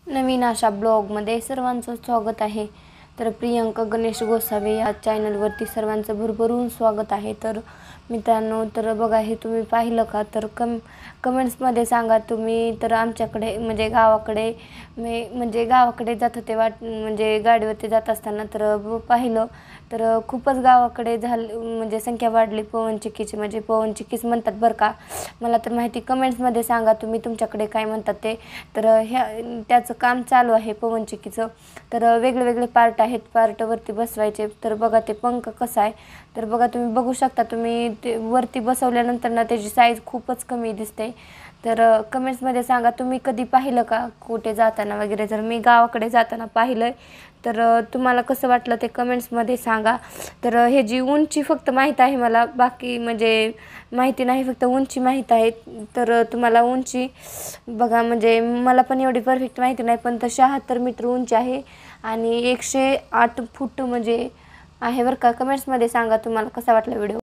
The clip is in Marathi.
नवीन अशा ब्लॉगमध्ये सर्वांचं स्वागत आहे। तर प्रियंका गणेश गोसावी या चॅनलवरती सर्वांचं भरभरून स्वागत आहे। तर मित्रांनो, तर बघा, हे तुम्ही पाहिलं का? तर कमेंट्समध्ये सांगा तुम्ही। तर आमच्याकडे म्हणजे गावाकडे मी गावाकडे जात होते, म्हणजे गाडीवरती जात असताना तर पाहिलं तर खूपच गावाकडे म्हणजे संख्या वाढली पवनचक्कीची, म्हणजे पवनचक्कीच म्हणतात बरं का। मला तर माहिती, कमेंट्समध्ये सांगा तुम्ही तुमच्याकडे काय म्हणतात ते। तर त्याचं काम चालू आहे पवनचक्कीचं। तर वेगळे पार्ट आहेत, पार्टवरती बसवायचे। तर बघा ते पंख कसा आहे, तर बघा तुम्ही बघू शकता। तुम्ही ते वरती बसवल्यानंतर ना त्याची साईज खूपच कमी दिसते। तर कमेंट्समध्ये सांगा तुम्ही कधी पाहिलं का कुठे जाताना वगैरे। जर मी गावाकडे जाताना पाहिलं तर तुम्हाला कसं वाटलं ते कमेंट्समध्ये सांगा। तर हे जी उंची फक्त माहीत आहे मला, बाकी म्हणजे माहिती नाही, फक्त उंची माहीत आहे। तर तुम्हाला उंची बघा, म्हणजे मला पण एवढी परफेक्ट माहिती नाही, पण 76 मीटर उंची आहे आणि 108 फूट म्हणजे आहे बरं का। कमेंट्समध्ये सांगा तुम्हाला कसा वाटला व्हिडिओ।